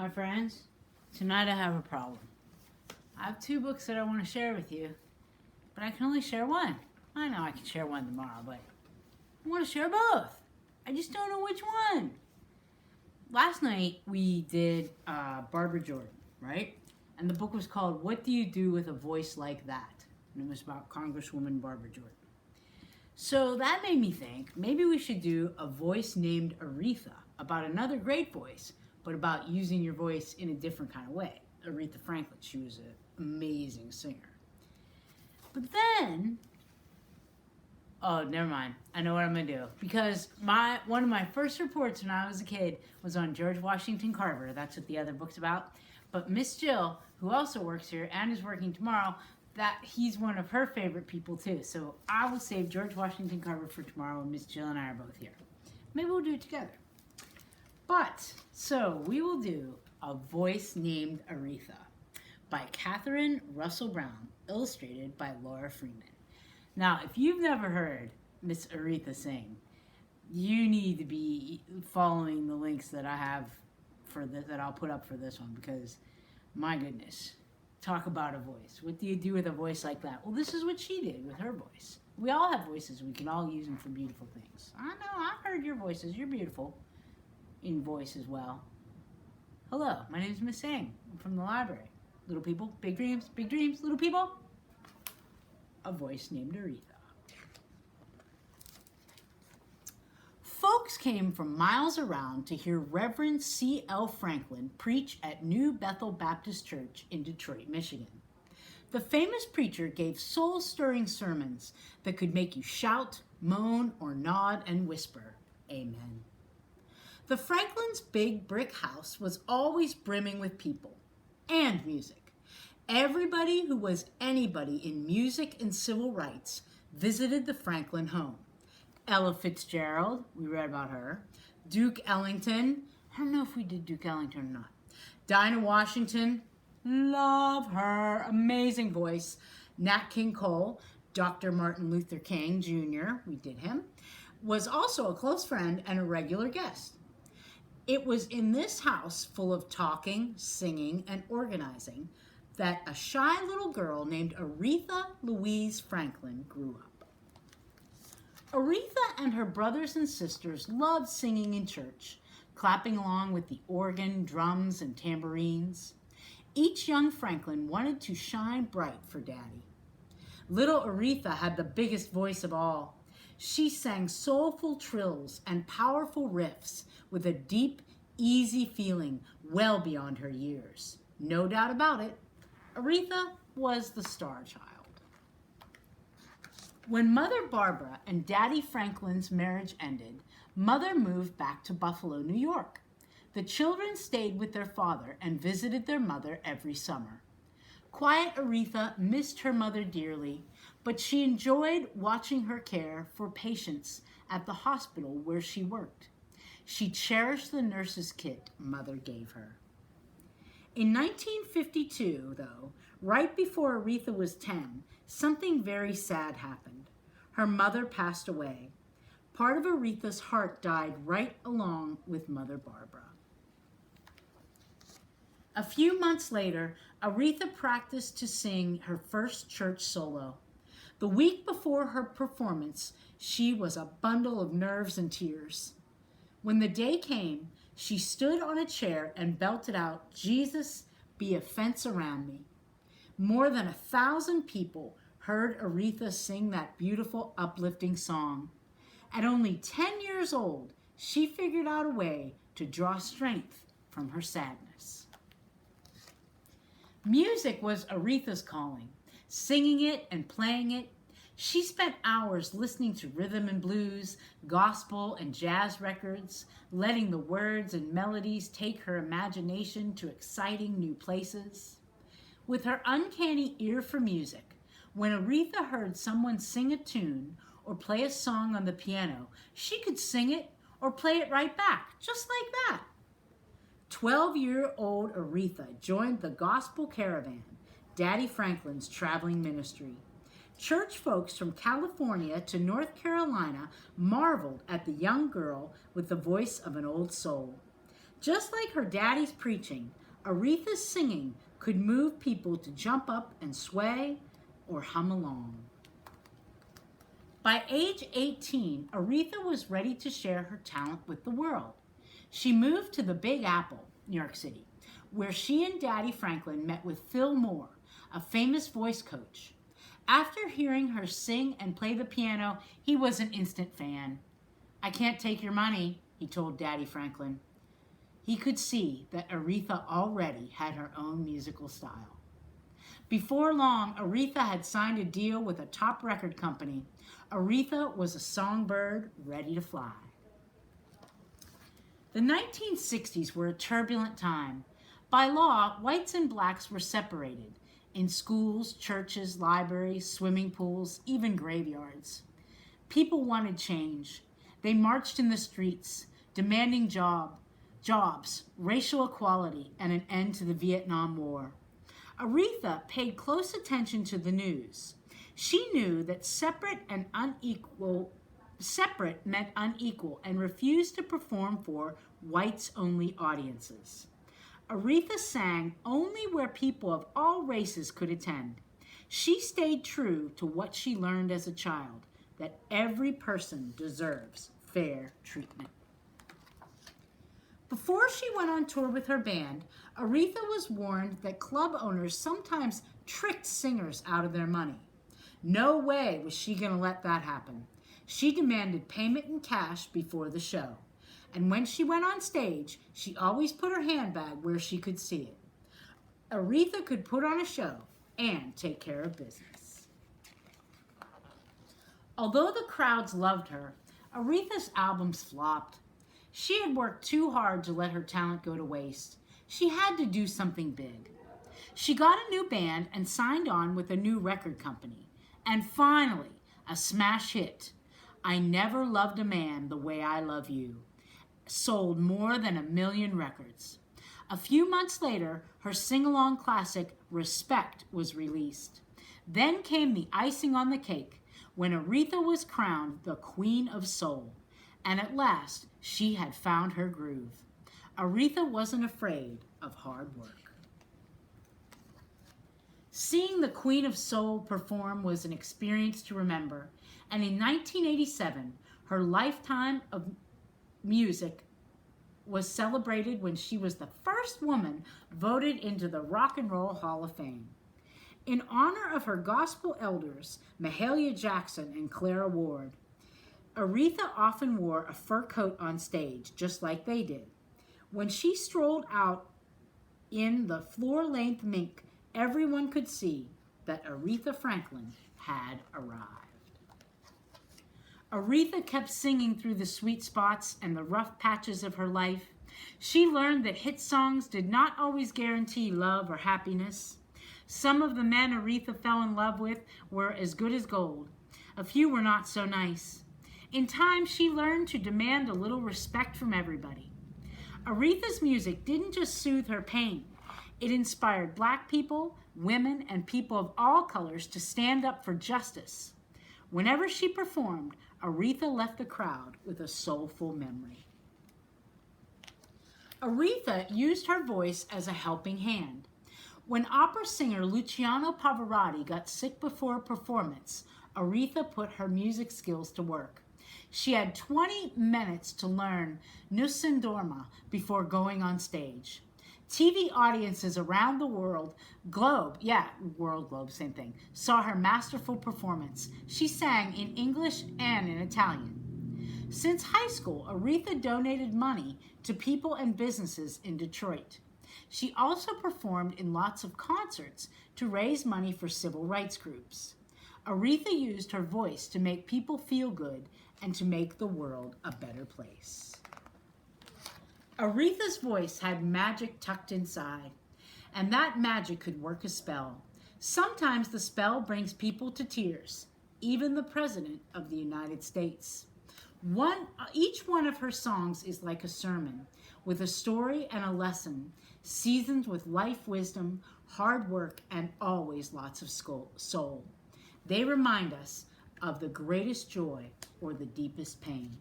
My friends, tonight I have a problem. I have two books that I want to share with you, but I can only share one. I know I can share one tomorrow, but I want to share both. I just don't know which one. Last night we did Barbara Jordan, right? And the book was called What Do You Do with a Voice Like That? And it was about Congresswoman Barbara Jordan. So that made me think maybe we should do a voice named Aretha, about another great voice, but about using your voice in a different kind of way. Aretha Franklin, she was an amazing singer. But then, oh, never mind. I know what I'm gonna do. Because one of my first reports when I was a kid was on George Washington Carver. That's what the other book's about. But Miss Jill, who also works here and is working tomorrow, he's one of her favorite people too. So I will save George Washington Carver for tomorrow when Miss Jill and I are both here. Maybe we'll do it together. So we will do A Voice Named Aretha by Catherine Russell Brown, illustrated by Laura Freeman. Now, if you've never heard Miss Aretha sing, you need to be following the links that I have that I'll put up for this one, because my goodness, talk about a voice. What do you do with a voice like that? Well, this is what she did with her voice. We all have voices. We can all use them for beautiful things. I know, I've heard your voices. You're beautiful in voice as well. Hello, my name is Miss Sang. I'm from the library. Little people, big dreams, little people. A voice named Aretha. Folks came from miles around to hear Reverend C.L. Franklin preach at New Bethel Baptist Church in Detroit, Michigan. The famous preacher gave soul-stirring sermons that could make you shout, moan, or nod and whisper, Amen. The Franklins' big brick house was always brimming with people and music. Everybody who was anybody in music and civil rights visited the Franklin home. Ella Fitzgerald, we read about her. Duke Ellington, I don't know if we did Duke Ellington or not. Dinah Washington, love her, amazing voice. Nat King Cole, Dr. Martin Luther King Jr., we did him, was also a close friend and a regular guest. It was in this house full of talking, singing, and organizing that a shy little girl named Aretha Louise Franklin grew up. Aretha and her brothers and sisters loved singing in church, clapping along with the organ, drums, and tambourines. Each young Franklin wanted to shine bright for Daddy. Little Aretha had the biggest voice of all. She sang soulful trills and powerful riffs with a deep, easy feeling well beyond her years. No doubt about it, Aretha was the star child. When Mother Barbara and Daddy Franklin's marriage ended, Mother moved back to Buffalo, New York. The children stayed with their father and visited their mother every summer. Quiet Aretha missed her mother dearly, but she enjoyed watching her care for patients at the hospital where she worked. She cherished the nurse's kit Mother gave her. In 1952, though, right before Aretha was 10, something very sad happened. Her mother passed away. Part of Aretha's heart died right along with Mother Barbara. A few months later, Aretha practiced to sing her first church solo. The week before her performance, she was a bundle of nerves and tears. When the day came, she stood on a chair and belted out, Jesus, be a fence around me. More than 1,000 people heard Aretha sing that beautiful, uplifting song. At only 10 years old, she figured out a way to draw strength from her sadness. Music was Aretha's calling. Singing it and playing it, she spent hours listening to rhythm and blues, gospel and jazz records, letting the words and melodies take her imagination to exciting new places. With her uncanny ear for music, when Aretha heard someone sing a tune or play a song on the piano, she could sing it or play it right back, just like that. 12-year-old Aretha joined the Gospel Caravan, Daddy Franklin's traveling ministry. Church folks from California to North Carolina marveled at the young girl with the voice of an old soul. Just like her daddy's preaching, Aretha's singing could move people to jump up and sway or hum along. By age 18, Aretha was ready to share her talent with the world. She moved to the Big Apple, New York City, where she and Daddy Franklin met with Phil Moore, a famous voice coach. After hearing her sing and play the piano, he was an instant fan. "I can't take your money," he told Daddy Franklin. He could see that Aretha already had her own musical style. Before long, Aretha had signed a deal with a top record company. Aretha was a songbird ready to fly. The 1960s were a turbulent time. By law, whites and blacks were separated in schools, churches, libraries, swimming pools, even graveyards. People wanted change. They marched in the streets, demanding jobs, racial equality, and an end to the Vietnam War. Aretha paid close attention to the news. She knew that separate meant unequal and refused to perform for whites-only audiences. Aretha sang only where people of all races could attend. She stayed true to what she learned as a child, that every person deserves fair treatment. Before she went on tour with her band, Aretha was warned that club owners sometimes tricked singers out of their money. No way was she going to let that happen. She demanded payment in cash before the show. And when she went on stage, she always put her handbag where she could see it. Aretha could put on a show and take care of business. Although the crowds loved her, Aretha's albums flopped. She had worked too hard to let her talent go to waste. She had to do something big. She got a new band and signed on with a new record company. And finally, a smash hit, "I Never Loved a Man the Way I Love You," sold more than 1 million records. A few months later, her sing-along classic, "Respect," was released. Then came the icing on the cake, when Aretha was crowned the Queen of Soul. And at last, she had found her groove. Aretha wasn't afraid of hard work. Seeing the Queen of Soul perform was an experience to remember, and in 1987, her lifetime of music was celebrated when she was the first woman voted into the Rock and Roll Hall of Fame. In honor of her gospel elders, Mahalia Jackson and Clara Ward, Aretha often wore a fur coat on stage, just like they did. When she strolled out in the floor-length mink, everyone could see that Aretha Franklin had arrived. Aretha kept singing through the sweet spots and the rough patches of her life. She learned that hit songs did not always guarantee love or happiness. Some of the men Aretha fell in love with were as good as gold. A few were not so nice. In time, she learned to demand a little respect from everybody. Aretha's music didn't just soothe her pain. It inspired black people, women, and people of all colors to stand up for justice. Whenever she performed, Aretha left the crowd with a soulful memory. Aretha used her voice as a helping hand. When opera singer Luciano Pavarotti got sick before a performance, Aretha put her music skills to work. She had 20 minutes to learn Nessun Dorma before going on stage. TV audiences around the world globe, same thing, saw her masterful performance. She sang in English and in Italian. Since high school, Aretha donated money to people and businesses in Detroit. She also performed in lots of concerts to raise money for civil rights groups. Aretha used her voice to make people feel good and to make the world a better place. Aretha's voice had magic tucked inside, and that magic could work a spell. Sometimes the spell brings people to tears, even the President of the United States. Each one of her songs is like a sermon, with a story and a lesson, seasoned with life wisdom, hard work, and always lots of soul. They remind us of the greatest joy or the deepest pain.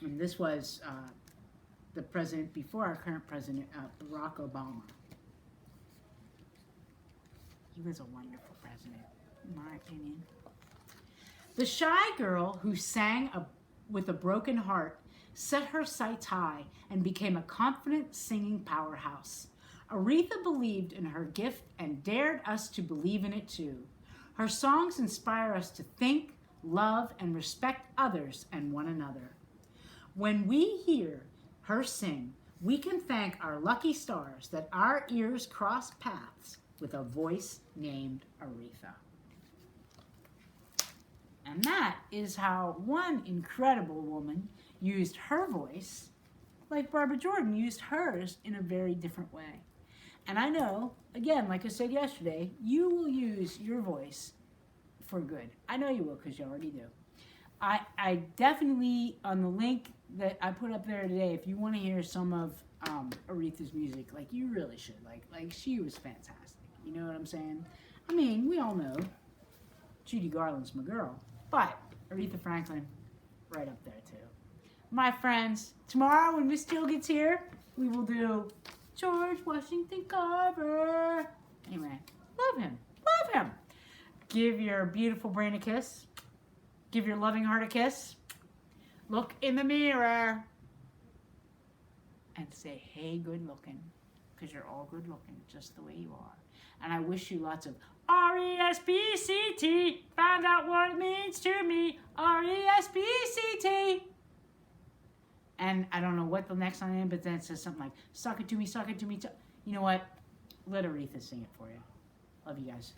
And this was the president before our current president, Barack Obama. He was a wonderful president, in my opinion. The shy girl who sang with a broken heart set her sights high and became a confident singing powerhouse. Aretha believed in her gift and dared us to believe in it too. Her songs inspire us to think, love, and respect others and one another. When we hear her sing, we can thank our lucky stars that our ears cross paths with a voice named Aretha. And that is how one incredible woman used her voice, like Barbara Jordan used hers in a very different way. And I know, again, like I said yesterday, you will use your voice for good. I know you will, because you already do. I definitely, on the link that I put up there today, if you want to hear some of Aretha's music, like, you really should. Like she was fantastic. You know what I'm saying? I mean, we all know Judy Garland's my girl, but Aretha Franklin, right up there too. My friends, tomorrow when Miss Jill gets here, we will do George Washington Carver. Anyway, love him. Love him. Give your beautiful brain a kiss. Give your loving heart a kiss. Look in the mirror and say, hey, good looking, because you're all good looking just the way you are. And I wish you lots of R-E-S-P-C-T. Find out what it means to me. R-E-S-P-C-T. And I don't know what the next line is, but then it says something like, suck it to me, suck it to me. You know what? Let Aretha sing it for you. Love you guys.